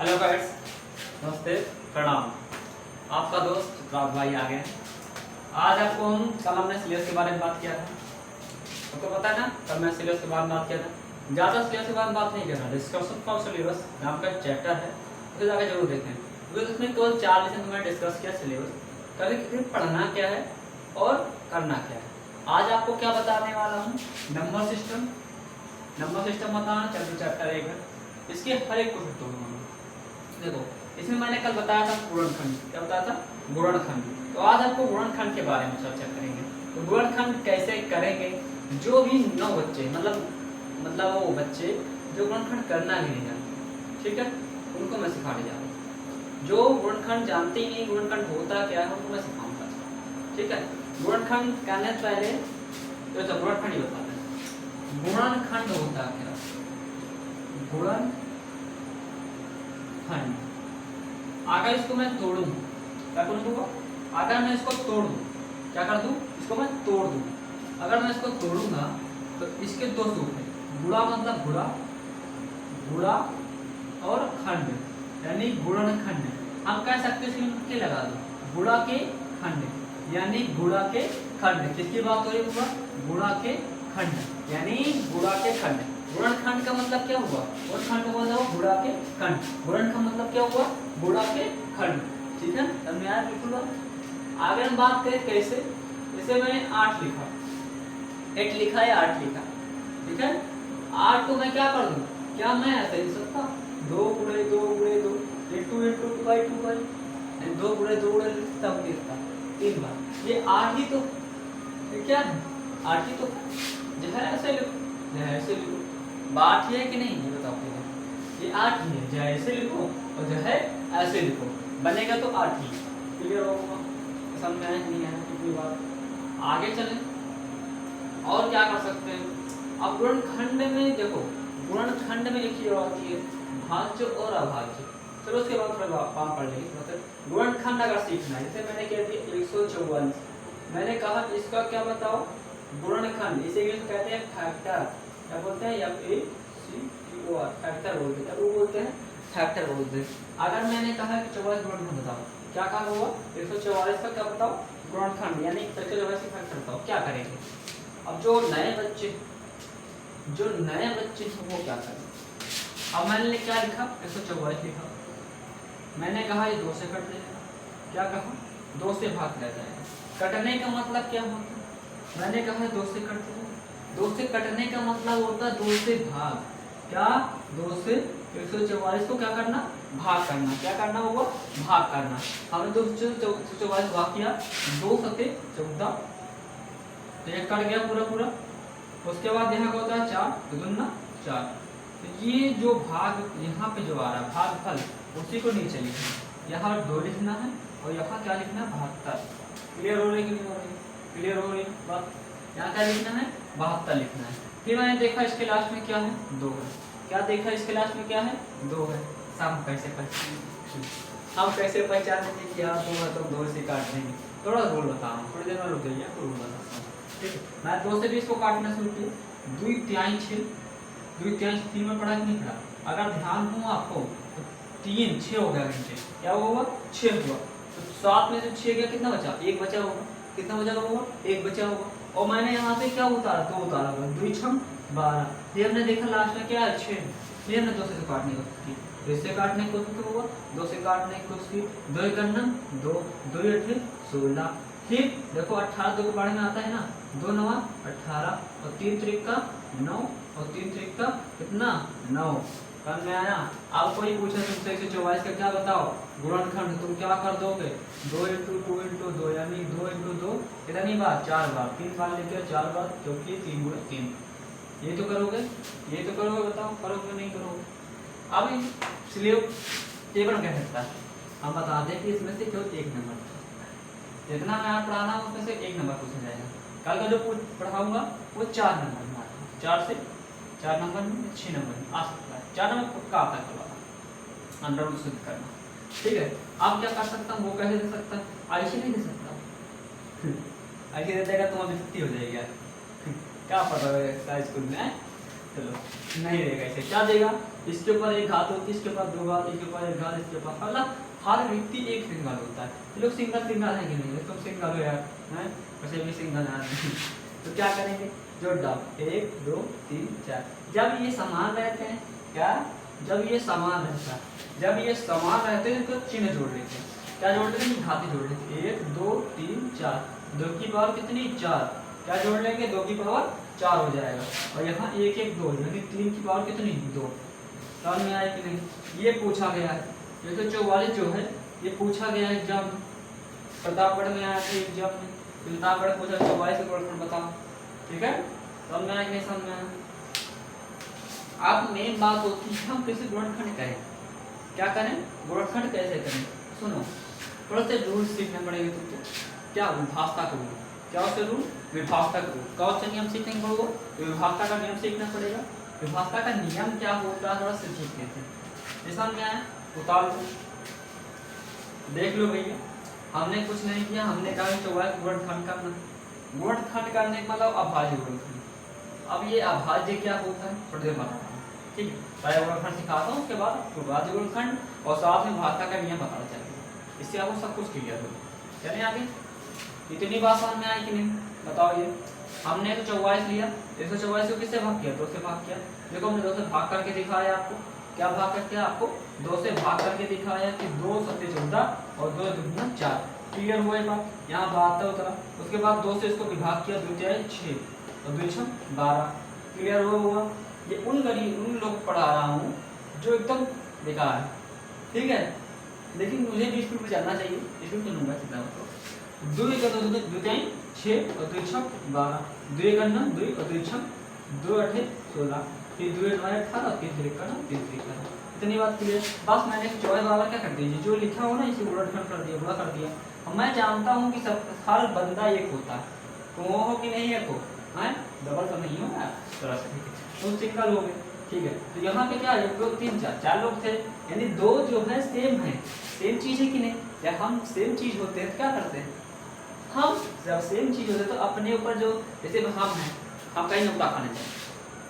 Hello guys, नमस्ते, प्रणाम। आपका दोस्त चित्राव भाई आ गए। आज आपको कल हमने सिलेबस के बारे में बात किया था। आपको पता है ना, कल मैं सिलेबस के बारे में बात किया था। ज़्यादा सिलेबस के बारे में बात नहीं कर रहा। डिस्कशन फॉर सिलेबस नाम का चैप्टर है, उसे जाकर जरूर देखें, क्योंकि उसमें केवल 4 लेसन मैंने डिस्कस किया सिलेबस। कभी कभी पढ़ना क्या है और करना क्या है। आज आपको क्या बताने वाला हूँ, नंबर सिस्टम बताना चैप्टर 1 है। इसके हर एक क्वेश्चन तो देखो, इसमें मैंने कल बताया था गुणनखंड। क्या बताया था? गुणनखंड। तो आज आपको गुणनखंड के बारे में चर्चा करेंगे। तो गुणनखंड कैसे करेंगे, जो भी 9 बच्चे मतलब वो बच्चे जो गुणनखंड करना भी नहीं जानते, ठीक है, उनको मैं सिखाने जा रहा हूँ। जो गुणनखंड जानते ही नहीं, गुणनखंड होता क्या है, उनको मैं सिखाऊंगा, ठीक है। गुणनखंड करने से पहले तो गुणनखंड ही बताते हैं। गुणनखंड होता क्या? गुणनखंड, अगर इसको मैं तोड़ दूं, क्या करूंगा? अगर मैं इसको तोड़ दूं, क्या कर दूं? इसको मैं तोड़ दूं। अगर मैं इसको तोड़ूंगा तो इसके 2 रूप हैं। गुणा मतलब गुणा और खंड, यानी गुणनखंड। हम कह सकते हैं इसमें के लगा दो, गुणा के खंड, यानी गुणा के खंड। किसकी बात हो रही है? गुणा के खंड, यानी गुणा के खंड। गुणनखंड का मतलब क्या हुआ? गुणनखंड का मतलब गुणा के खंड। गुणन का मतलब क्या हुआ? गुणा के खंड, ठीक है। अब मैं बिल्कुल आगे हम बात करें कैसे। जैसे मैंने 8 लिखा, 8 लिखा या 8 लिखा, ठीक है। 8 को मैं क्या कर दूं? क्या मैं ऐसे लिख सकता? 2 गुणे 2 गुणे 2 इंटू 2 बाई 2 बाई 2 गुणे 2 गुणे तब लिखता 3 बार। ये 8 ही तो, ये क्या है? 8 ही तो जो है, ऐसे लिखो, जो है ऐसे लिखो। बात है कि नहीं, ये बताओ। ये 8 ही है, जो है ऐसे लिखो और जो है ऐसे लिखो, बनेगा तो 8 ही। क्लियर होगा? समझ में आया नहीं आया? कितनी बार आगे चलें और क्या कर सकते हैं। अब गुणनखंड में देखो, गुणनखंड में एक चीज होती है, भाज्य और अभाज्य। चलो उसके बाद थोड़ा काम पढ़ लेंगे। मतलब गुणनखंड अगर सीखना है, जैसे मैंने कह दिया 144, मैंने कहा इसका क्या बताओ? गुणनखंड। इसे इंग्लिश कहते हैं फैक्टर। क्या बोलते हैं? FACTOR, फैक्टर बोलते हैं। वो बोलते हैं फैक्टर बोलते हैं। अगर मैंने कहा कि 44 गुणनखंड बताओ, क्या कहा होगा? 144 का क्या बताओ? गुणनखंड, यानी 144 का फैक्टर बताओ। क्या करेंगे? अब जो नए बच्चे हैं वो क्या करें? अब मैंने क्या लिखा? 144 लिखा। मैंने कहा ये 2 से कट जाएगा। क्या कहा? 2 से भाग जाएगा। कटने का मतलब क्या होता है? मैंने कहा 2 से कट जाएगा। 2 से कटने का मतलब होता है 2 से भाग। क्या? 2 से 144 को क्या करना? भाग करना। क्या करना होगा? भाग करना। हमने 2 से 144 भाग किया, 2 सते 14, तो ये कट गया पूरा। उसके बाद यहाँ क्या होता है? 4 2 दूना 4। तो ये जो भाग यहाँ पे जो आ रहा है भागफल, उसी को नीचे लिखना। यहाँ 2 लिखना है और यहाँ क्या लिखना है? 72। क्लियर हो रही है कि नहीं हो रही? क्लियर हो रही बात? यहाँ क्या लिखना है? 72 लिखना है। फिर मैंने देखा इसके लास्ट में क्या है? 2 है। क्या देखा? इसके लास्ट में क्या है? 2 है। हम कैसे पहचानेंगे कि यहाँ 2 है तो 2 से काट देंगे? थोड़ा रूल बताओ, थोड़ी देर में रुक जाइए, रूल बताता हूँ, ठीक है। मैं 2 से भी इसको काटना शुरू किया। 2 तिहाई 6, 2 तिहाई 3 में पढ़ा कि नहीं पढ़ा? अगर ध्यान दूँ आपको तो 3 6 हो गया नीचे। क्या हुआ? 6 हुआ। तो 7 में से 6 गया, कितना बचा? 1 बचा होगा। कितना बचा होगा? 1 बचा होगा। और मैंने यहाँ पे क्या उतारा? 2 उतारा होगा। 2 6 12। ये हमने देखा लास्ट में क्या है? 6। ये हमने 2 से काटने की कोशिश की, तो इससे काटने की कोशिश होगा, 2 से काटने की कोशिश की। 2 करना 2 2 8 16। फिर देखो 18 2 के बारे में आता है ना, 2 9 18 और 3 त्रिक 9 और 3 त्रिक कितना? 9। समझ में आया? अब कोई पूछे तुमसे 144 का क्या बताओ गुणनखंड, तुम क्या कर दोगे? 2 इंटू 2 इंटू 2, यानी 2 इंटू 2 कितनी बार? 4 बार। 3 बार लेके 4 बार, क्योंकि 3 गुणे 3। ये तो करोगे, बताओ करोगे नहीं करोगे? अब इसलिए टेबल कह सकता है, हम बता दें कि इसमें से केवल 1 नंबर, जितना मैं आप पढ़ाना उसमें से 1 नंबर पूछा जाएगा। कल का जो पढ़ाऊंगा वो 4 नंबर में आता है। 4 से 4 नंबर में 6 नंबर में आ सकता है। 4 नंबर पक्का आता है करवाना, अंडर रूट सिद्ध करना, ठीक है। अब क्या कर सकता हूँ? वो कैसे दे सकता है? ऐसे नहीं दे सकता। ऐसे दे देगा तो अभी छुट्टी हो जाएगी। क्या पता है स्कूल में? चलो नहीं रहेगा इसे, क्या देगा, इसके ऊपर एक घात होती है, इसके ऊपर दो घात, इसके ऊपर एक घात, इसके ऊपर मतलब हर व्यक्ति एक सिंगल होता है। ये लोग सिंगल सिंगल है कि नहीं, तुम सिंगल हो यार, हैं वैसे भी सिंगल है तो क्या करेंगे, जोड़ डाल 1 2 3 4। जब ये समान रहते हैं, क्या, जब ये समान रहता है, जब ये समान रहते हैं तो चिन्ह जोड़ लेते हैं, क्या जोड़ लेते हैं, घाती जोड़ लेते हैं, 1 2 3 4, 2 की पावर कितनी 4, क्या जोड़ लेंगे, 2 की पावर 4 हो जाएगा, और यहाँ 1 1 2 यानी 3 की पावर कितनी 2। समझ में आया कि नहीं, ये पूछा गया है, ये तो 44 जो है ये पूछा गया है एग्जाम में, प्रतापगढ़ में आया था एग्जाम में, प्रतापगढ़ पूछा 44 का गुणनखंड बताओ, ठीक है, समझ में आया कि नहीं समझ में आया। अब मेन बात होती है हम कैसे गुणनखंड करें, क्या करें, गुणनखंड कैसे करें, सुनो थोड़ा सा रूल सीखना पड़ेगा तुमको, क्या विभाजता का रूल, क्या उससे रूल, विभाजता का रूल, कौन सा नियम सीखेंगे वो, विभाजता का नियम सीखना पड़ेगा। विभाजता का नियम क्या होता है थोड़ा सा सीख लेते हैं, समझ में आया, उतार लो देख लो भैया, हमने कुछ नहीं किया, हमने कहा 44 गुणनखंड करना, गुणनखंड करने का मतलब अभाज्य गुणनखंड। अब ये अभाज्य क्या होता है थोड़ी देर बताता हूँ, ठीक है, पहले गुणनखंड सिखाता हूँ, उसके बाद अभाज्य गुणनखंड और साथ में विभाजता का नियम पता चलेगा, इससे आपको सब कुछ क्लियर हो। चलिए आगे, इतनी बात समझ में आई कि नहीं बताओ। ये हमने 144 लिया, 144 को किससे भाग किया, 2 से भाग किया, देखो हमने 2 से भाग करके दिखाया आपको, क्या भाग करके, आपको 2 से भाग करके दिखाया कि 2 सत्ते 14 और 2 दूना 4, क्लियर हुआ ये बात, यहाँ 72 उतरा, उसके बाद 2 से इसको विभाग किया, 2 जाए 6 और 2 6 12, क्लियर हुआ। ये उन गरीब उन लोग पढ़ा रहा हूँ जो एकदम बेकार है, ठीक है, लेकिन मुझे भी स्कूल में जाना चाहिए, स्कूल में लूँगा चिंता मत करो। 2 1 2 टाइम 6 और 2 6 12, 2 1 9 2 और 2 6 2 8 16, फिर 2 8 18 और 3 3 करना 3 3 करना, इतनी बात क्लियर। बस मैंने 24 बराबर क्या कर दीजिए, जो लिखा हो ना इसे गुणनखंड कर दिया, गुणा कर दिया। अब मैं जानता हूँ कि सब हर बंदा एक होता है, तो वो हो कि नहीं एक हो, हैं डबल तो नहीं होगा थोड़ा सा, ठीक है, तो सिंगल हो गए, ठीक है। तो यहाँ पे क्या 1 2 3 4 4 लोग थे, यानी 2 जो है सेम है, सेम चीज है कि नहीं, या हम सेम चीज होते हैं तो क्या करते हैं, हम जब सेम चीज होते हैं तो अपने ऊपर जो, जैसे हम हैं, हम कहीं नुकता खाने जाए,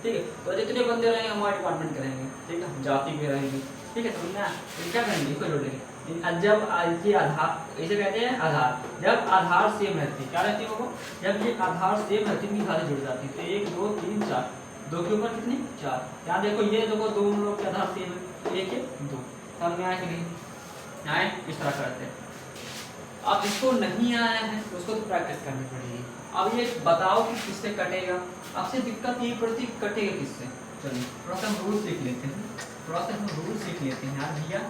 ठीक है, तो जितने बंदे रहेंगे हमारे डिपार्टमेंट करेंगे, ठीक है, जाति में रहेंगे, ठीक है, तो ना क्या करेंगे, इसको जोड़ेंगे, जब ये आधार इसे कहते हैं आधार, जब आधार सेम रहती है, क्या रहती है वो, जब ये आधार सेम रहती है, घातें जुड़ जाती है, तो 1 2 3 4, 2 के ऊपर कितने 4, यहाँ देखो ये देखो दोनों लोग के आधार सेम है, 1 1 2, समझ में आया कि नहीं आए, इस तरह करते हैं। अब जिसको नहीं आया है उसको तो प्रैक्टिस करनी पड़ेगी। अब ये बताओ कि किससे कटेगा, आपसे दिक्कत ये पड़ती कटेगा किससे, चलिए थोड़ा सा हम रूल सीख लेते हैं, थोड़ा सा हम रूल सीख लेते हैं यार भैया,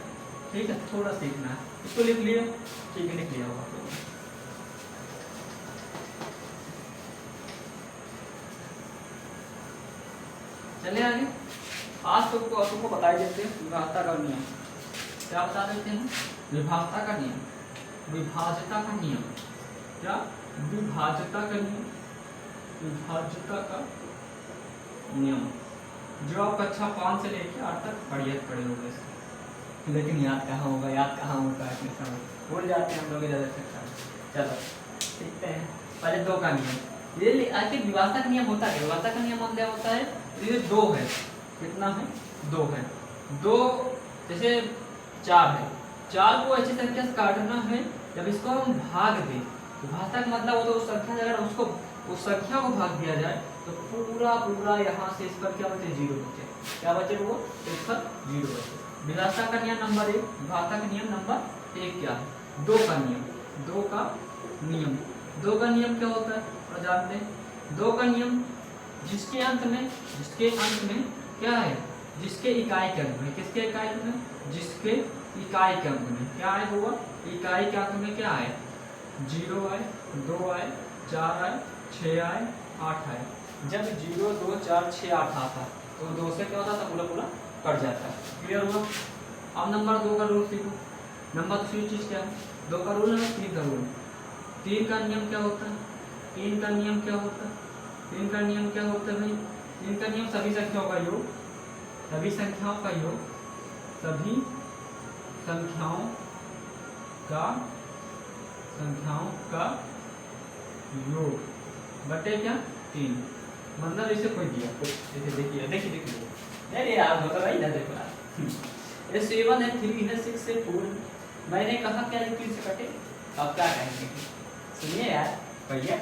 ठीक है, थोड़ा सीखना है, इसको लिख लिया, ठीक है, लिख लिया होगा, चलिए आगे। आज तुमको बता देते हैं विभाजता का नियम, क्या बता देते हैं, विभाजता का नियम, विभाजता का नियम, क्या विभाजता का नियम, विभाजता का नियम जो आप कक्षा 5 से लेकर 8 तक पढ़े होंगे, लेकिन याद कहाँ होगा, याद कहाँ होता है, भूल जाते हैं हम लोग ज़्यादा कक्षा में। चलो सीखते हैं, पहले 2 का नियम, ये आखिर विभाजता का नियम होता है, विभाजता का नियम क्या होता है, ये 2 है, कितना है 2 है, 2 जैसे 4 है, 4 को ऐसी संख्या से काटना है, जब इसको हम भाग दें, विभाजता का मतलब होता है उस संख्या से अगर उसको उस संख्या को भाग दिया जाए तो पूरा पूरा यहाँ से इस पर क्या बचे 0 बचे, क्या बचे वो इस पर 0 बचे। विभाजता का नियम नंबर 1, विभाजता का नियम नंबर 1 क्या है, 2 का नियम, 2 का नियम, 2 का नियम क्या होता है और जानते हैं, 2 का नियम जिसके अंत में क्या है, जिसके इकाई के अंक में, किसके इकाई में, जिसके इकाई के अंक में क्या आए होगा, इकाई के अंक में क्या आए, 0 आए, 2 आए, 4 आए, 6 आए, 8 आए। जब 0 2 4 6 8 आता तो 2 से क्या होता था, पूरा पूरा कट जाता है, क्लियर हुआ। अब नंबर 2 का रूल सीखो, नंबर दूसरी चीज क्या है, 2 का रूल है 3 का रूल, 3 का नियम क्या होता है, 3 का नियम क्या होता है, 3 का नियम क्या होता है भाई, 3 का नियम सभी संख्याओं का योग, सभी संख्याओं का योग, सभी संख्याओं का योग बटे क्या 3, मतलब इसे कोई दिया कुछ जैसे देखिए देखिए देखिए नहीं यार होता भाई ना देखो यार ये 7 है 3 है 6 है 4 मैंने कहा क्या ये 3 से कटे अब क्या कहेंगे सुनिए यार भैया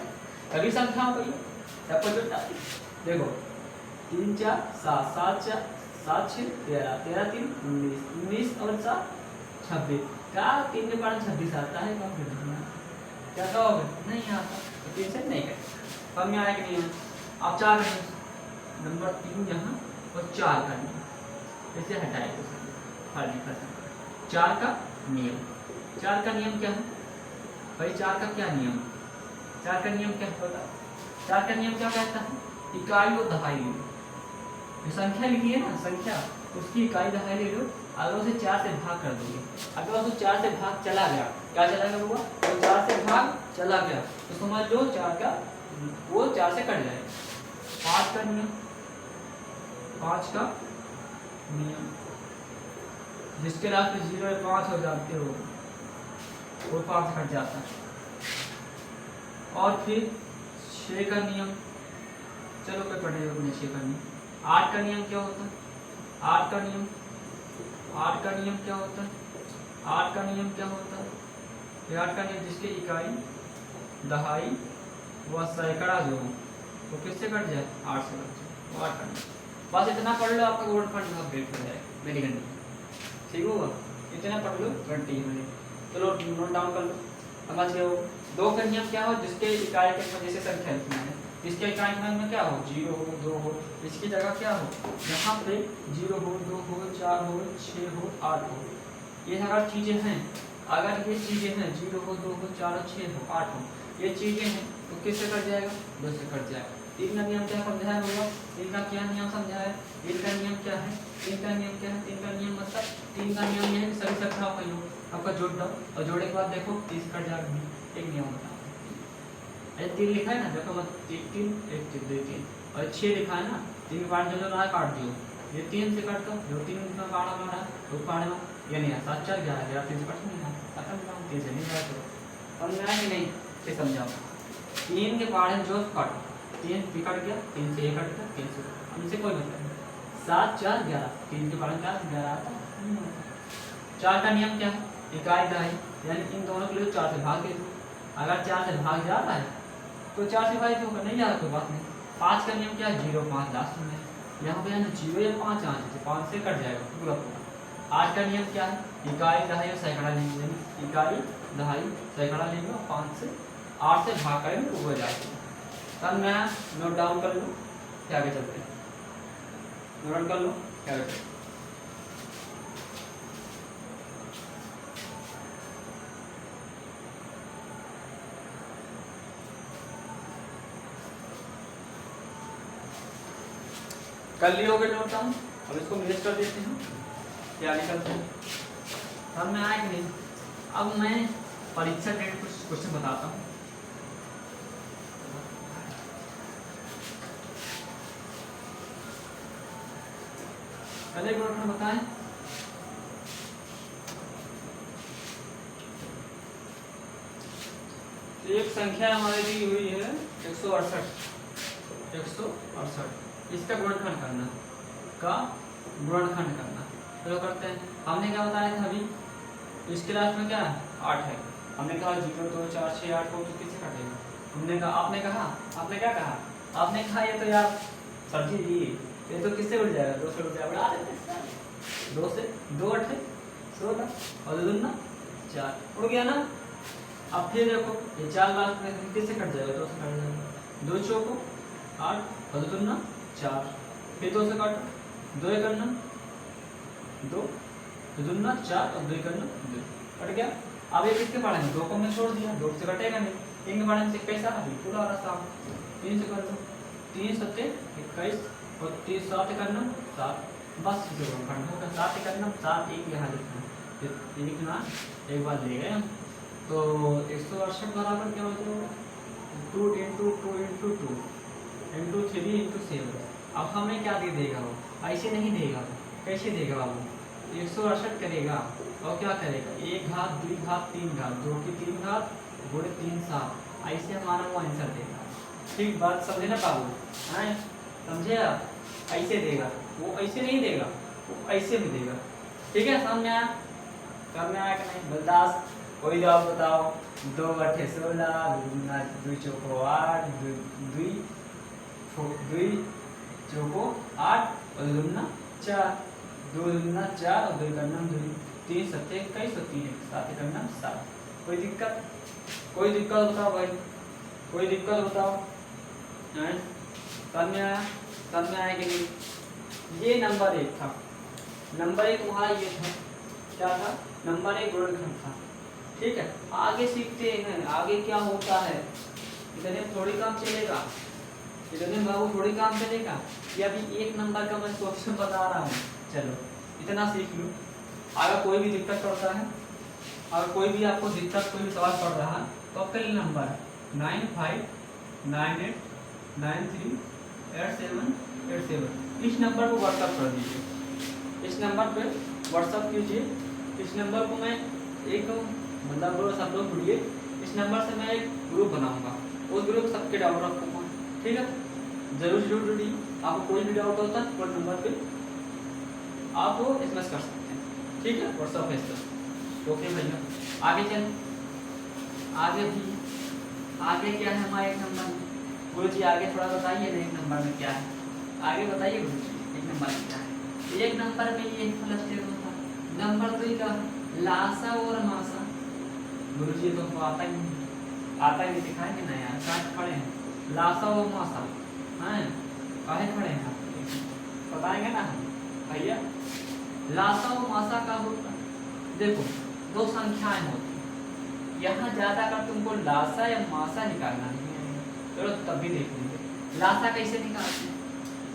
कभी संख्या भैया सबको जोड़ना देखो 3 4 7 7 4 7 6 13 13 3 19 19 और 7 26 क्या 3 के पास 26 आता है कब क्या कहोगे नहीं आता तो 3 से नहीं कटे अब में आया कि नहीं आप 4 करेंगे नंबर 3 यहाँ और 4 का नियम इसे हटाए तो खाली खत्म 4 का नियम 4 का नियम क्या है भाई 4 का क्या नियम 4 का नियम क्या होता है 4 का नियम क्या कहता है इकाई और दहाई ले लो जो संख्या लिखी है ना संख्या उसकी इकाई दहाई ले लो अगर उसे 4 से भाग कर दोगे अगर उसे 4 से भाग चला गया क्या चला गया होगा तो 4 से भाग चला गया तो समझ लो 4 का वो 4 से कट जाएगा 5 का नियम 5 का नियम जिसके लास्ट में 0 या 5 हो जाते हो वो 5 कट जाता है और फिर 6 का नियम चलो कोई पढ़ेगा अपने 6 का नियम 8 का नियम क्या होता है 8 का नियम क्या होता है 8 का नियम क्या होता है 8 का नियम जिसके इकाई दहाई व सैकड़ा जो हो वो किससे कट जाए 8 से कट जाए वो 8 का नियम बस इतना पढ़ लो आपका गोल्ड फंड अपडेट हो जाएगा मेरी घंटी ठीक होगा इतना पढ़ लो घंटी मिनट चलो नोट डाउन कर लो समझ गए हो 2 का नियम क्या हो जिसके इकाई के जैसे संख्या लिखना है इसके इकाई में क्या हो 0 हो 2 हो इसकी जगह क्या हो यहाँ पे 0 हो 2 हो 4 हो 6 हो 8 हो ये अगर चीज़ें हैं अगर ये चीज़ें हैं 0 हो 2 हो 4 हो 6 हो 8 हो ये चीज़ें हैं तो किससे कट जाएगा 2 से कट जाएगा 3 का नियम क्या समझाया होगा 3 का क्या नियम समझाया 3 का नियम क्या है 3 का नियम क्या है 3 का नियम मतलब 3 का नियम यह है कि सभी संख्याओं का योग आपका जोड़ दो और जोड़े के बाद देखो 30 कट जाएगा एक नियम होता है 3 लिखा है ना देखो मत 3 1 2 3 और 6 लिखा है ना 3 काट जो ना काट दियो ये 3 से काट दो जो 3 में काटा मारा तो काट दो ये नहीं 7 4 11 3 से काट नहीं खत्म काम 3 से नहीं काट दो समझ में आया कि नहीं ये समझाओ 3 के पाड़े जो काट 3 भी कट गया 3 से 1 कट गया 3 से हमसे कोई मतलब नहीं 7 4 11 3 के पाड़े क्या 11 आता 4 का नियम क्या है इकाई दहाई यानी इन दोनों के लिए 4 से भाग दे दो अगर 4 से भाग जा रहा है तो 4 से भाग होगा नहीं जा रहा कोई बात नहीं 5 का नियम क्या है 0 5 लास्ट में यहाँ पे है 0 या 5 आ जाए 5 से कट जाएगा पूरा पूरा 8 का नियम क्या है इकाई दहाई और सैकड़ा लेंगे यानी इकाई दहाई सैकड़ा लेंगे और 5 से 8 से भाग करेंगे तो हो जाएगा तब मैं नोट डाउन कर लूँ क्या आगे चलते हैं नोट डाउन कर लो क्या आगे चलते कर लिए होगे नोट डाउन अब इसको मैनेज कर देते हैं क्या निकलते हैं अब मैं आया कि नहीं अब मैं परीक्षा डेट कुछ क्वेश्चन बताता हूँ पहले प्रश्न बताएं एक संख्या हमारी दी हुई है 168 इसका गुणनखंड करना का गुणनखंड करना तो करते हैं हमने क्या बताया था अभी इसके लास्ट में क्या 8 है हमने कहा 0 2 4 6 8 को तो किससे काटेगा हमने कहा आपने क्या कहा आपने कहा ये तो यार सब्जी जी ये तो किससे उड़ जाएगा 2 से उड़ जाएगा बढ़ा देते 2 से 2 8 है 16 और 2 ना 4 उड़ गया ना अब फिर देखो ये 4 लास्ट में किससे कट जाएगा 2 से कट जाएगा 2 चौको 8 और 2 ना 4 फिर 2 से काटो 2 करना 2 2 ना 4 और 2 करना 2 कट गया अब ये किसके पढ़ेंगे 2 को हमने छोड़ दिया 2 से कटेगा नहीं 3 के पढ़ने से कैसा बिल्कुल आ रहा था 3 से कर दो 3 7 21 और 3 7 करना 7 बस जो खंड होगा 7 करना 7 1 यहाँ लिखना फिर लिखना एक बार ले गए हम तो 168 बराबर क्या होता है 2 इंटू 2 इंटू 2 इंटू 3 इंटू 7 अब हमें क्या दे देगा वो ऐसे नहीं देगा कैसे देगा वो 168 करेगा और क्या करेगा 1 घात 2 घात 3 घात 2 की 3 घात गुणे 3 7 ऐसे हमारा वो आंसर देगा ठीक बात समझे ना बाबू? हाँ समझे आप? ऐसे देगा वो, ऐसे नहीं देगा वो, ऐसे भी देगा। ठीक है, समझ में आया? समझ में आया कि नहीं? बलदास कोई जवाब बताओ। 2 बटे 16, 2 चौको 8, 2 चौको 8 और 2 दूना 4, 2 दूना 4 और 2 करना 2, 3 सत्ते 21 और 3 7 करना 7। कोई दिक्कत? कोई दिक्कत बताओ भाई, कोई दिक्कत बताओ? समझ में आया? समझ में आया कि नहीं? ये नंबर 1 था। नंबर 1 तुम्हारा ये था, क्या था? नंबर 1 गुणनखंड था। ठीक है, आगे सीखते हैं आगे क्या होता है। इतने थोड़ी काम चलेगा, इतने बाबू थोड़ी काम चलेगा। ये अभी 1 नंबर का मैं क्वेश्चन बता रहा हूँ। चलो इतना सीख लो। अगर कोई भी दिक्कत पड़ता है, अगर कोई भी आपको दिक्कत कोई भी सवाल पड़ रहा है तो आपका नंबर 9598938787 इस नंबर को व्हाट्सअप कर दीजिए। इस नंबर पे व्हाट्सअप कीजिए। इस नंबर को मैं एक मतलब सब लोग जुड़िए। इस नंबर से मैं एक ग्रुप बनाऊंगा, उस ग्रुप सबके डाउट रखूँगा। ठीक है, जरूर जरूर जुड़िए। आपको कोई भी डाउट होता है वो नंबर पे आप वो एसएमएस कर सकते हैं। ठीक है, व्हाट्सअप है इसका। ओके भैया, आगे चल। आगे भी आगे क्या है हमारे 1 नंबर में? गुरु जी आगे थोड़ा बताइए ना, 1 नंबर में क्या है? आगे बताइए गुरु जी, 1 नंबर में क्या है? 1 नंबर में ये फलस्टेट होता है। नंबर 2 का लासा और मासा। गुरु जी तुमको आता ही नहीं, आता ही नहीं, दिखाएंगे ना यार, साथ खड़े हैं। लासा और मासा हैं, काहे खड़े हैं आप? बताएंगे ना भैया। लासा और मासा का होता है, देखो 2 संख्याएं होती हैं। यहाँ ज्यादा कर तुमको लासा या मासा निकालना नहीं है, चलो तब भी देख लेंगे। लासा कैसे निकालते हैं?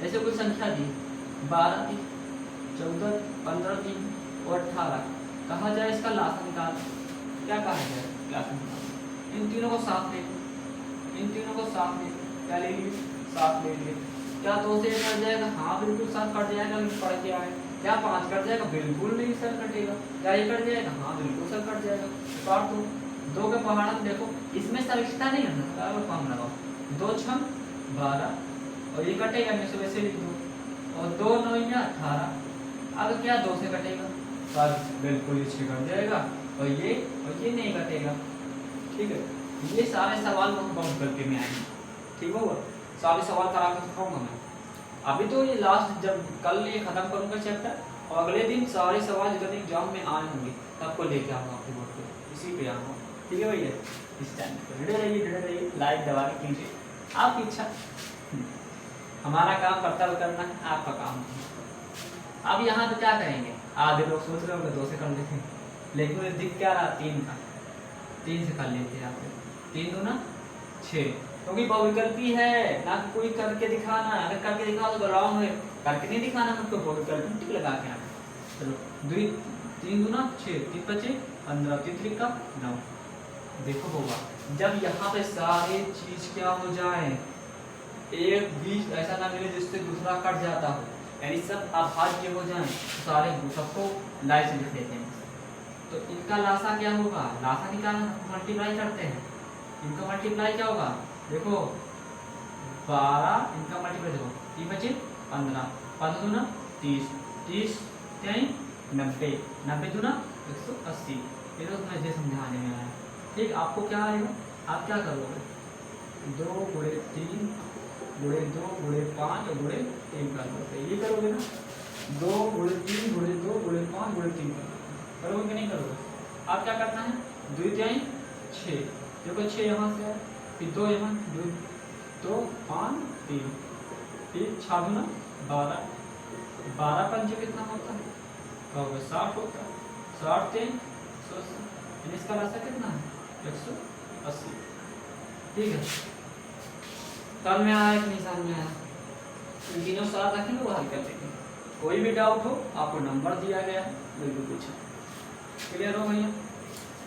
ऐसे कोई संख्या दी 12 3 14 15 3 और 18, कहा जाए इसका लासा निकाल। क्या कहा जाए लासा निकाल? इन तीनों को साथ ले लो, इन तीनों को साथ ले लो। क्या ले लिए? साथ ले लिए। क्या 2 से कट जाएगा? हाँ बिल्कुल साथ कट जाएगा, पढ़ के आए। क्या 5 कट जाएगा? बिल्कुल नहीं सर कटेगा। क्या ये कट जाएगा? हाँ बिल्कुल सर कट जाएगा। काट दो। 2 के पहाड़ में देखो, इसमें सर रिश्ता नहीं है ना, काम लगाओ। 2 6 12 और ये कटेगा नहीं, वैसे लिख दो। और 2 9 18। अब क्या 2 से कटेगा? सर बिल्कुल ये 6 कट जाएगा और ये नहीं कटेगा। ठीक है, ये सारे सवाल हम काउंट करके में आएंगे। ठीक होगा, सारे सवाल करा के दिखाऊंगा मैं। अभी तो ये लास्ट, जब कल ये खत्म करूंगा चैप्टर और अगले दिन सारे सवाल जितने एग्जाम में आए होंगे सबको लेके आऊंगा आपके बोर्ड पे, इसी पे आऊंगा। ठीक है भैया, इस टाइम पे जुड़े रहिए, लाइक दबा के कीजिए, आपकी इच्छा। हमारा काम कर्तव्य करना है, आपका काम नहीं। अब यहाँ पे क्या करेंगे? आधे लोग सोच रहे होंगे 2 से कर लेते हैं, लेकिन दिख क्या रहा? 3 का, 3 से कर लेते हैं। आप 3 दूना 6, क्योंकि बहुविकल्पी है ना, कोई करके दिखाना। अगर करके दिखाओ तो रॉन्ग है, करके नहीं दिखाना मुझको, बहुविकल्पी टिक लगा के आना। चलो 3 दूना 6, 3 5 15, 3 3 का 9। देखो होगा जब यहाँ पे सारे चीज क्या हो जाए, एक बीच ऐसा ना मिले जिससे दूसरा कट जाता हो, यानी सब अभाज्य हो जाए, सारे सबको लाइन से लिख देते हैं। तो इनका लासा क्या होगा? लासा निकालना, मल्टीप्लाई करते हैं। इनका मल्टीप्लाई क्या होगा? देखो 12, इनका मल्टीप्लाई देखो 3 5 15, 15 दूना 30, 30 3 90, 90 दूना 180। ये तो मुझे समझाने में आया। ठीक, आपको क्या आएगा? आप क्या करोगे? 2 गुणे 3 गुणे 2 गुणे 5 और गुणे 3 कर दोगे। ये करोगे ना, 2 गुणे 3 गुणे 2 गुणे 5 गुणे 3 करोगे कि नहीं करोगे? आप क्या करना है? 2 3 6, देखो 6 यहाँ से है, फिर 2 यहाँ, 2 5 3, फिर 6 दूना 12, 12 पंजे कितना होता है? कहोगे 60 होता है। 60 3 180, इसका रास्ता कितना है? 180। ठीक है, समझ में आया कि नहीं समझ में आया? इन तीनों साथ रखेंगे वो हल कर लेंगे। कोई भी डाउट हो आपको नंबर दिया गया है, बिल्कुल पूछो। क्लियर हो भैया?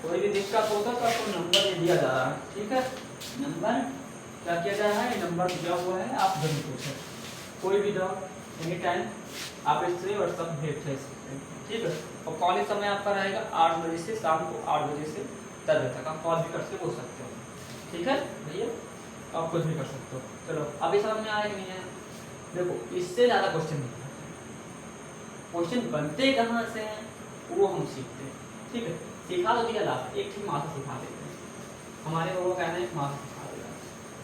कोई भी दिक्कत होता तो आपको नंबर दे दिया जा रहा है। ठीक है, नंबर क्या किया जा रहा है? नंबर दिया हुआ है, आप जरूर पूछो। कोई भी डाउट एनी टाइम आप इससे व्हाट्सअप भेज सकते हैं। ठीक है, और कॉलेज समय आपका रहेगा 8 बजे से शाम को 8 बजे से 10 बजे तक, आप कॉल भी करके पूछ सकते हो। ठीक है भैया? आप कुछ भी कर सकते हो। चलो अभी समझ में आया कि नहीं है? देखो इससे ज़्यादा क्वेश्चन नहीं है, क्वेश्चन बनते कहाँ से हैं वो हम सीखते हैं। ठीक है, सिखा तो दिया लास्ट, एक ठीक मासा सिखा देते हैं, हमारे वो कहना है मासा सिखा देगा।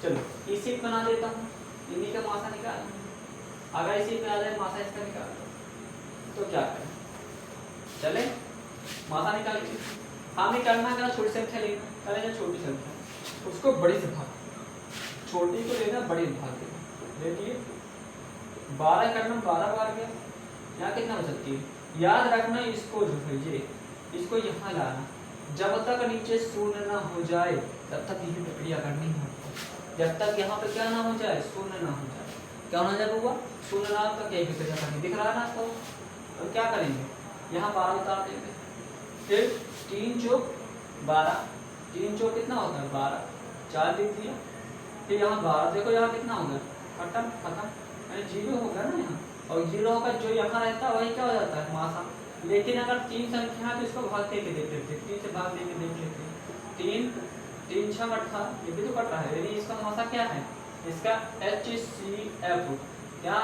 चलो इसी बना देता हूँ, इन्हीं का मासा निकाल, अगर इसी पे आ जाए मासा इसका निकाल तो क्या करें? चले मासा निकाल के हमें करना क्या, छोटी संख्या लेना, करेंगे छोटी संख्या उसको बड़ी से भाग, छोटी को लेना बड़ी से भाग देना। ले लिए 12 करना 12 बार गया, यहाँ कितना बच सकती है? याद रखना इसको जो है ये इसको यहाँ लाना, जब तक नीचे शून्य ना हो जाए तब तक यही प्रक्रिया करनी है। जब तक यहाँ पे क्या ना हो जाए, शून्य ना हो जाए, क्या होना जाए होगा? शून्य ना तक यही प्रक्रिया करनी, दिख रहा है ना आपको? तो क्या करेंगे, यहाँ 12 उतार देंगे, फिर 3 चौक 12, 3 चौक कितना होता है 12, 4 लिख दिया, फिर यहाँ 12, देखो यहाँ कितना होगा, खत्म खत्म, जीरो होगा ना यहाँ, और जीरो होगा जो यहाँ रहता है वही क्या हो जाता है मासा। लेकिन अगर 3 संख्या है तो इसको भाग दे के देख लेते हैं, 3 से भाग दे के देख लेते हैं, 3 6 18, ये भी तो कट रहा है, यदि इसका मासा क्या है, इसका HCF, क्या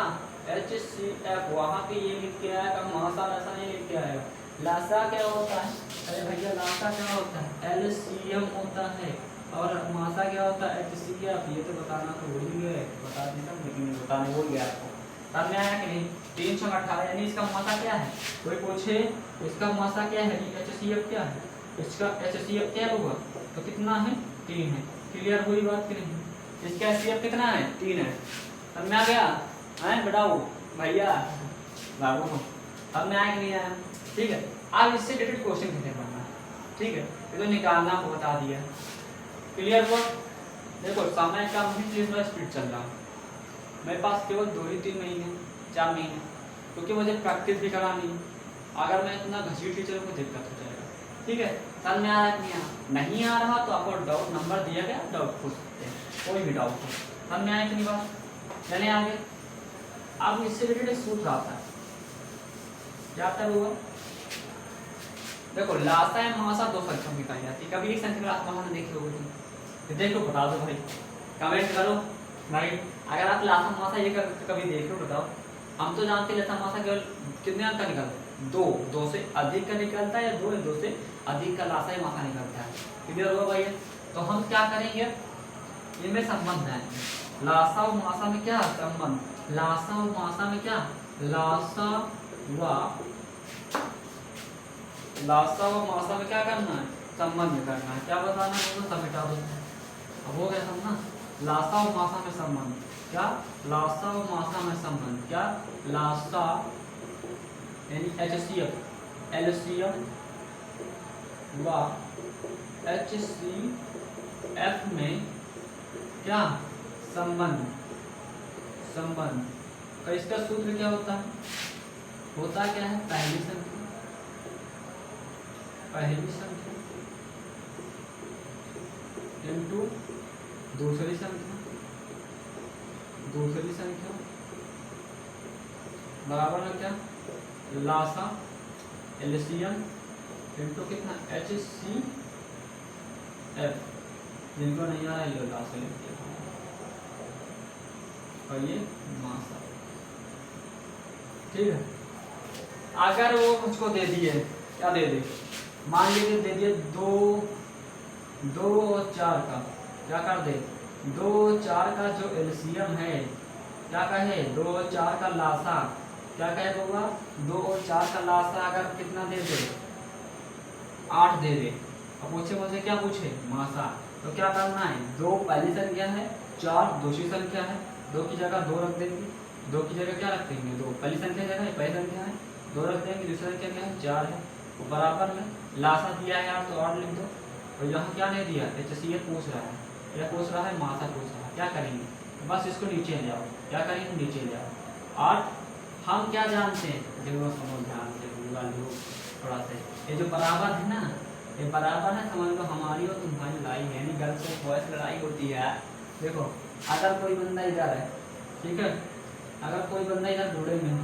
HCF, वहाँ पे ये लिख के आएगा, मासा लासा नहीं लिख के आएगा। लासा क्या होता है, अरे भैया लासा क्या होता है, LCM होता है, और मासा क्या होता है HCF, ये तो बताना तो भूल गए, बता देता लेकिन बताने भूल गया आपको। तब में आया कि नहीं, 3 6 18, यानी इसका मासा क्या है, कोई पूछे इसका मासा क्या है, HCF क्या है, इसका HCF क्या होगा, तो कितना है 3 है, क्लियर हुई बात कि नहीं? इसका HCF कितना है 3 है, अब में आ गया है, बताओ भैया बाबू, अब में आया कि नहीं आया? ठीक है, अब इससे रिलेटेड क्वेश्चन कैसे बनना है, ठीक है, ये तो निकालना आपको बता दिया, क्लियर हुआ? देखो समय का मुझे स्पीड चल रहा है, मेरे पास केवल 2 ही 3 महीने 4 महीने, क्योंकि मुझे प्रैक्टिस भी करानी है, अगर मैं इतना घसीट ही चलूँ तो दिक्कत हो जाएगा। ठीक है, समझ में आ रहा है कि नहीं आ रहा तो आपको डाउट नंबर दिया गया, डाउट पूछ सकते हैं, कोई भी डाउट हो। समझ में आया कि नहीं बात? चले आगे, अब इससे रिलेटेड सूत्र आता है, क्या आता है? देखो लासा है मासा 2 संख्या निकाली जाती है, कभी एक संख्या लासा मासा देखी होगी, देखो बता दो भाई, कमेंट करो भाई, अगर आप लासा मासा ये कभी देख लो बताओ। हम तो जानते हैं लासा मासा केवल कितने अंक का निकलता है, 2 से अधिक का निकलता है, या 2 से अधिक का लासा मासा निकलता है। क्लियर हुआ भाई? तो हम क्या करेंगे, इनमें संबंध है, लासा और मासा में क्या संबंध, लासा और मासा में क्या, लासा व मासा में क्या करना है, संबंध करना है, क्या बताना है, सब मिटा दो, अब हो गया समझना। लासा और मासा में संबंध, क्या लासा और मासा में संबंध, क्या लासा यानी HCF, LCM व HCF में क्या संबंध, तो इसका सूत्र क्या होता है, क्या है, पहली संख्या इनटू दूसरी संख्या बराबर है क्या, लासा LCM इनटू कितना HCF, जिनको नहीं आ रहा है लासा लिख दिया, और ये मासा। ठीक है, अगर वो मुझको दे दिए, क्या दे दे, मान लीजिए दे दिए 2 और 4 का, क्या कर दे, 2 और 4 का जो LCM है, क्या कहे 2 और 4 का लासा, क्या कहे होगा 2 और 4 का लासा अगर कितना दे दे, 8 दे दे, अब पूछे मुझे क्या पूछे, मासा, तो क्या करना है, 2 पहली संख्या है, 4 दूसरी संख्या है, 2 की जगह 2 रख देंगे, 2 की जगह क्या रख देंगे, 2 पहली संख्या जगह पहली संख्या है, 2 रख देंगे, दूसरी संख्या क्या है 4 है, तो बराबर में लासा दिया है यार तो 8 लिख दो, और यहाँ क्या नहीं दिया, HCF पूछ रहा है, या पूछ रहा है मासा पूछ रहा है, क्या करेंगे, बस इसको नीचे ले आओ, क्या करेंगे नीचे ले आओ। 8 हम क्या जानते हैं, देखो समझ ध्यान से थोड़ा सा, ये जो बराबर है ना, ये बराबर है, समझ लो हमारी और तुम्हारी लड़ाई है, यानी गर्ल्स और बॉयज लड़ाई होती है। देखो अगर कोई बंदा इधर है, ठीक है, अगर कोई बंदा इधर घोड़े में है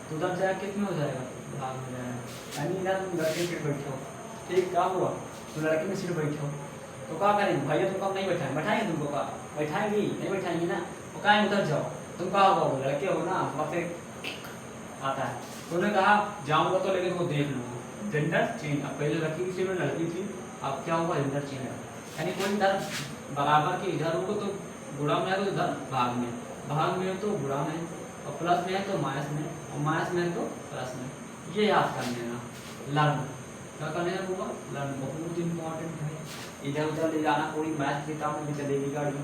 तो उधर जाए कितने हो जाएगा, भाग हो जाएगा, यानी इधर तुम लड़के सीट बैठे हो, ठीक, क्या हुआ, तो लड़के में सीट बैठे हो, तो क्या करेंगे भैया तुमको हम नहीं बैठाएंगे, बैठाएंगे तुमको, का बैठाएंगी नहीं बैठाएंगी ना, वो कहाँ उधर जाओ, तुम कहाँ हो, लड़के हो ना, वक्त आता है। तो उन्होंने कहा जाऊंगा तो लेकिन वो देख लूंगा, जेंडर चेंज। अब पहले लड़की थी, लड़की थी, अब क्या हुआ, जेंडर चेंज है। यानी कोई इधर बराबर के इधर होगा तो गुणा में है, तो इधर भाग में, भाग में है तो गुणा में, और प्लस में है तो माइनस में, और माइनस में है तो प्लस में। ये याद कर लेना। लर्न क्या करना है होगा, लर्न बहुत इंपॉर्टेंट है। इधर उधर ले जाना, कोई मैथ किताब में चलेगी गाड़ी में,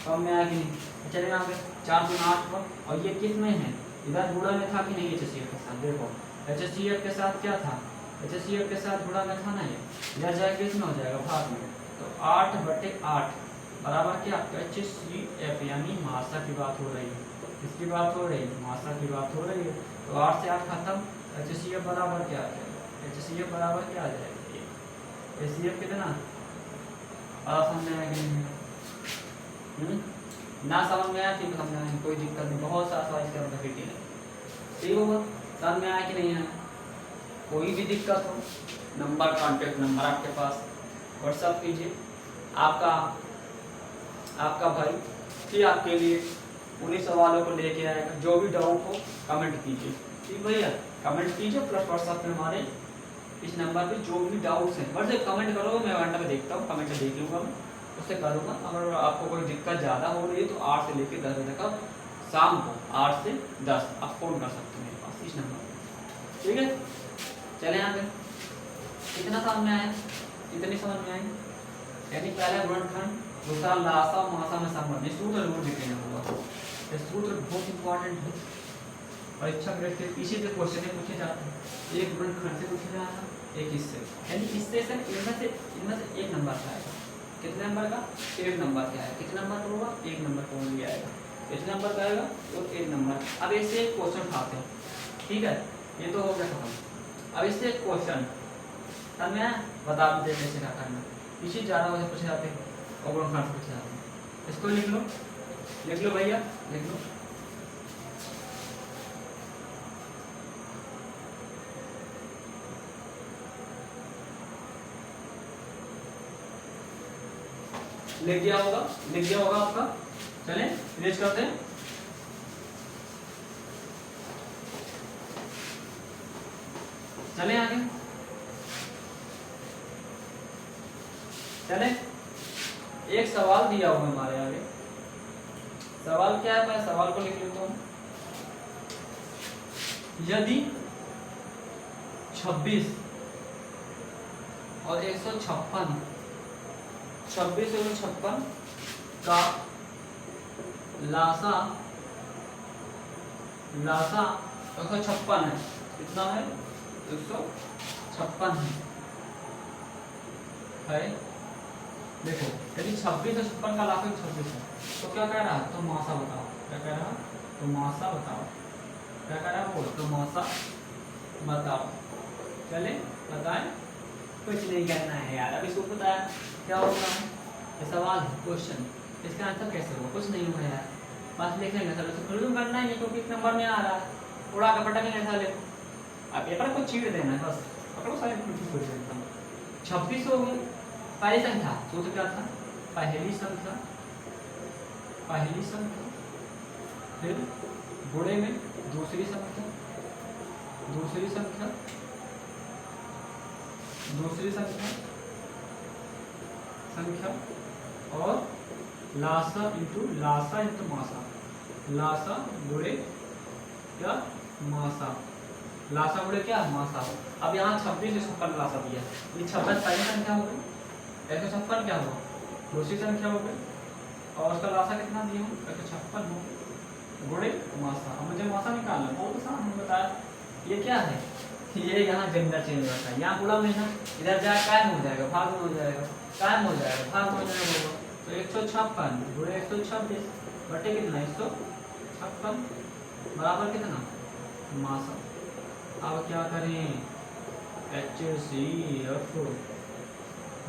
कम में आएगी नहीं। चले यहाँ पे 4 दूना 8 पर, और ये किस में है, इधर गुणा में था कि नहीं HCF के साथ, देखो HCF के साथ क्या था, HCF के साथ गुणा में था ना, ये इधर जाएगा किस में हो जाएगा, भाग में। तो 8/8 बराबर क्या, HCF, यानी मात्रा की बात हो रही है, किसकी बात हो रही है, मात्रा की बात हो रही है। तो 8 से 8 खत्म, HCF बराबर क्या आ जाएगा, HCF बराबर क्या आ जाएगा, HCF कितना समझ में आएगा नहीं, ना समझ में आया ठीक समझ में, कोई दिक्कत नहीं, बहुत सारा सवाल इसका मतलब फिटिंग है, ठीक होगा। समझ में आया कि नहीं है, कोई भी दिक्कत हो, नंबर कॉन्टेक्ट नंबर आपके पास, व्हाट्सअप कीजिए। आपका भाई फिर आपके लिए उन्हीं सवालों को लेके आएगा। जो भी डाउट हो कमेंट कीजिए, ठीक भैया, कमेंट कीजिए, प्लस व्हाट्सअप में हमारे इस नंबर पे जो भी डाउट्स हैं बस एक कमेंट करोगे, मैं घंटा में देखता हूँ, कमेंट देख लूँगा मैं, उससे करूँगा। अगर आपको कोई दिक्कत ज़्यादा हो रही है तो 8 से लेकर 10 बजे तक शाम को 8 से 10 आप फ़ोन कर सकते हैं मेरे पास इस नंबर पर, ठीक है। चले यहाँ पे कितना समझ में आया, कितनी समझ में आई, यानी पहला गुणनखंड, दूसरा लासा मासा में संबंध, सूत्र जरूर लिखना होगा, ये सूत्र बहुत इंपॉर्टेंट है। परीक्षा ग्रेड के पीछे के क्वेश्चन पूछे जाते हैं, एक गुणनखंड से पूछा जाता है, एक इससे, यानी इससे इनमें से एक नंबर का आएगा, कितने नंबर का, एक नंबर का आएगा, कितने नंबर का होगा, एक नंबर का भी आएगा, कितने नंबर का आएगा, और एक नंबर। अब इससे एक क्वेश्चन उठाते हैं, ठीक है, ये तो हो गया खत्म। अब इससे एक क्वेश्चन अब मैं बता देते कैसे क्या करना, पीछे ज़्यादा वजह पूछे जाते हैं और गुणनखंड से पूछे जाते हैं। इसको लिख लो भैया, लिख लो, लिख दिया होगा आपका। चलें इरेज करते हैं, चलें आगे, चलें। एक सवाल दिया हुआ हमारे आगे, सवाल क्या है, मैं सवाल को लिख लेता हूं। यदि 26 और 156, 26 और 156 का लासा 156 है, कितना है, 156 है। देखो यदि 26 और 56 का लासा 26 है तो क्या कह रहा है, तो मासा बताओ, क्या कह रहा है, तो मासा बताओ, क्या कह रहा है वो, तो मासा बताओ। चले बताएं, कुछ नहीं कहना है यार, अब इसको बताया क्या होगा, ये सवाल है, क्वेश्चन, इसका आंसर कैसे होगा, कुछ नहीं होगा यार, बस लिखेंगे सर, तो फिर करना है क्योंकि एक नंबर में आ रहा है, उड़ा का पटकेंगे ऐसा लिखो, अब पेपर को चीड़ देना है बस, पकड़ो सारे कुछ 26 हो गई, पहली संख्या सूत्र क्या था, पहली संख्या, फिर गुणे में दूसरी संख्या, और लासा इंटू मासा, लासा गुणे क्या, मासा, लासा गुणे क्या, मासा। अब यहाँ 26 से 56 लासा दिया, ये 26 पहली संख्या हो गई, 156 क्या हुआ, दूसरी संख्या हो गई, और उसका लासा कितना दिया हूँ, 156 हो गुणे मासा। अब मुझे मासा निकालना, बहुत आसान है, बताया ये क्या है, ये यहाँ जेंडर चेंज होता है, यहाँ गुणा में ना, इधर जाए कायम हो जाएगा, भाग में हो जाएगा, कायम हो जाएगा, भाग में हो जाएगा, तो 156 गुणे 126 बटे कितना, 156 बराबर कितना, मासा। अब क्या करें, HCF,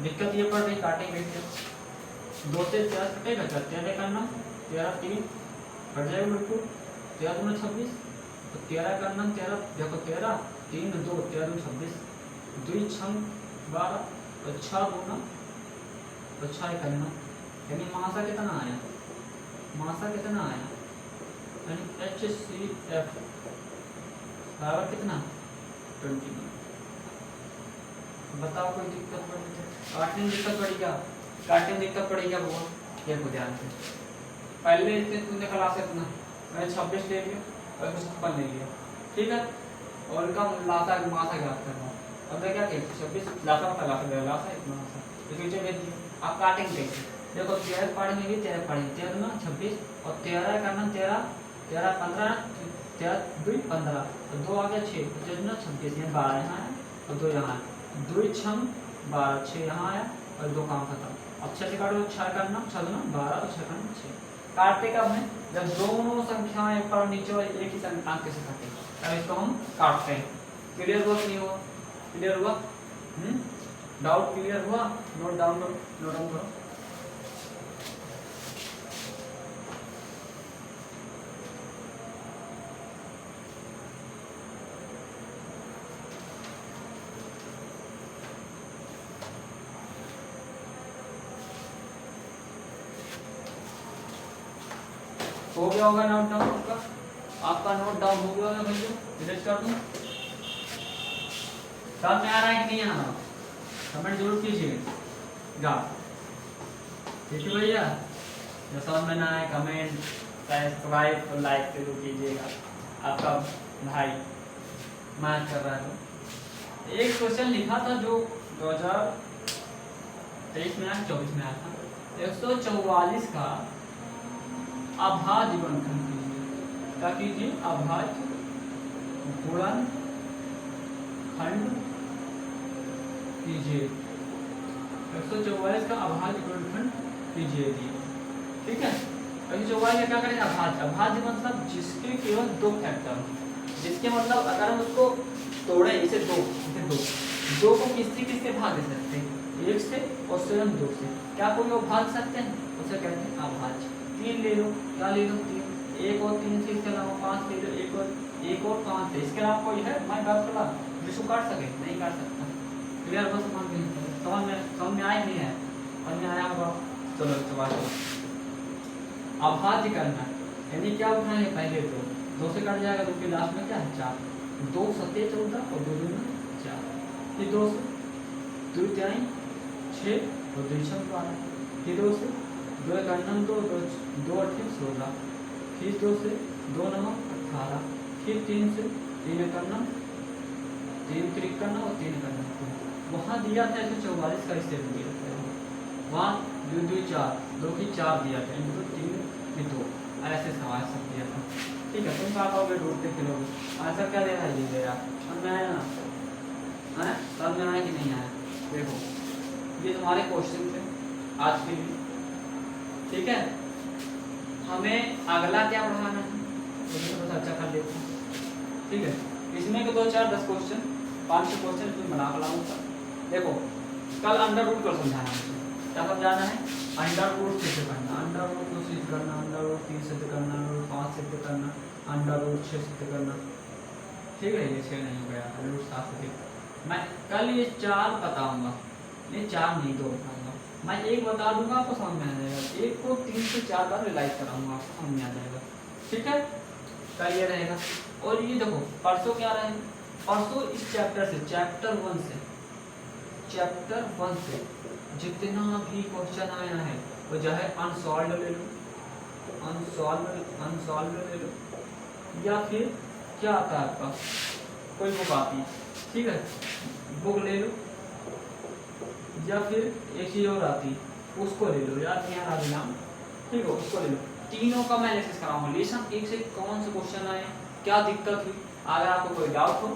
दिक्कत ये पड़ रही, काटेंगे 2 से 13 कटेगा, 13 करना 13 3 कट जाएगा बिल्कुल, 13 दूना 26, तो 13 करना 13, देखो 13 3 2 13 दूना 26, 2 6 12, तो 6 दूना तो 6 करना, यानी मासा कितना आया मासा कितना आया, यानी HCF बराबर कितना 21। बताओ कोई दिक्कत पड़ी तो? काटने में दिक्कत पड़ी क्या? काटने में दिक्कत पड़ी क्या बुआ? ये को ध्यान से पहले इसके तुमने क्लास इतना मैंने 26 ले लिया और 56 ले लिया, ठीक है, और इनका लासा मासा ज्ञात करना। अब मैं क्या कहती 26 लासा का लासा लासा इतना मासा तो नीचे भेज दिया। आप काटेंगे कैसे? देखो 13 पढ़ेंगे 13 पढ़ेंगे 13 ना 26 और 13 करना 13 13 15 13 2 15 और 2 आ गया 6 तो ना 26 यहाँ 12 यहाँ है और 2 यहाँ है 2 6 12 6 यहाँ आया और 2 काम खत्म। अब 6 से काटो 6 करना 6 दूना 12 और 6 करना 6। काटते कब है? जब दोनों संख्याएं ऊपर और नीचे और एक ही संख्या से काटे तब इसको हम काटते हैं। क्लियर हुआ कि नहीं हुआ? क्लियर हुआ? डाउट क्लियर हुआ? नोट डाउन करो, नोट डाउन करो। हो गया होगा नोट डाउन आपका? आपका नोट डाउन हो गया होगा भैया? डिलीट कर दूं? समझ में आ रहा है कि नहीं आ रहा? कमेंट जरूर कीजिएगा, ठीक है भैया? जो समझ में ना आए कमेंट सब्सक्राइब और लाइक जरूर कीजिएगा। आपका भाई मैथ कर रहा है। तो एक क्वेश्चन लिखा था जो 2023 में आया 24 में आया था, 144 का अभाज्य गुणनखंड कीजिए। क्या कीजिए? अभाज्य गुणनखंड कीजिए। 144 का अभाज्य गुणनखंड कीजिए, ठीक है? 144 में क्या करेंगे? अभाज्य। अभाज्य मतलब जिसके केवल 2 फैक्टर हो, जिसके मतलब अगर हम उसको तोड़े इसे 2 को किससे भाग दे सकते हैं? 1 से और स्वयं 2 से। क्या कोई वो भाग सकते हैं? उसे कहते हैं अभाज्य। 3 ले लो, क्या ले लो? 3, 1 और 3 से, इसके अलावा 5 ले लो, 1 और 5 से। इसके अलावा कोई है मैं बात करा जिसको काट सके? नहीं काट सकता। क्लियर? बस समझ में आया नहीं है? समझ में आया होगा? चलो चलो अभाज्य करना यानी क्या उठाएंगे? पहले 2 से कट जाएगा, 2 के लास्ट में क्या है? 4। 2 सत्ते 14 और 2 दूना 4। फिर 2 से 2 3 6 और 2 6 12। फिर 2 से 2 का 9 2 2 8 16। फिर 2 से 2 9 18। फिर 3 से 3 का 9 3 3 का 9 और 3 का 9। वहाँ दिया था 144 का स्टेप दिया था, वहाँ 2 2 4 2 की 4 दिया था, 3 की 2 ऐसे सवाल सब दिया था, ठीक है? तुम कहाँ पाओगे? ढूंढते फिरोगे। आंसर क्या दे रहा है? ये दे रहा। समझ में आया ना? है? समझ में आया कि नहीं आया? देखो ये तुम्हारे क्वेश्चन थे आज के लिए, ठीक है? हमें अगला क्या पढ़ाना है तो बस अच्छा कर लेते हैं, ठीक है? इसमें के 2 4 10 क्वेश्चन 500 क्वेश्चन तुम बना लाऊंगा। देखो कल अंडर रूट कर समझाना है। क्या समझाना है? अंडर रूट सिद्ध करना, अंडर रूट 2 सिद्ध करना, अंडर रूट 3 सिद्ध करना, अंडर रूट 5 सिद्ध करना, अंडर रूट 6 सिद्ध करना, ठीक है? ये 6 नहीं हो गया, अंडर रूट 7 सिद्ध। मैं कल ये 4 बताऊंगा, ये 4 नहीं 2 बताऊंगा। मैं 1 बता दूंगा, आपको समझ में आ जाएगा। 1 को 3 से 4 बार रिलाइज कराऊंगा, आपको समझ में आ जाएगा, ठीक है? कल ये रहेगा। और ये देखो परसों क्या रहेगा? परसों इस चैप्टर से चैप्टर 1 से जितना भी क्वेश्चन आया है वो चाहे अनसॉल्व ले लो, अनसॉल्व ले लो, या फिर क्या आता है आपका कोई बुक आती है, ठीक है? बुक ले लो, या फिर एक चीज और आती है उसको ले लो, याद नहीं आ रहा नाम, ठीक है? उसको ले लो। तीनों का मैं एनालिसिस कराऊंगा। लेसन 1 से कौन से क्वेश्चन आए, क्या दिक्कत हुई, अगर आपको कोई डाउट हो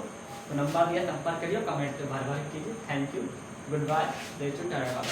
तो नंबर दिया संपर्क करिए, कमेंट पे भर कीजिए। थैंक यू, गुड बाय, जय श्री राम।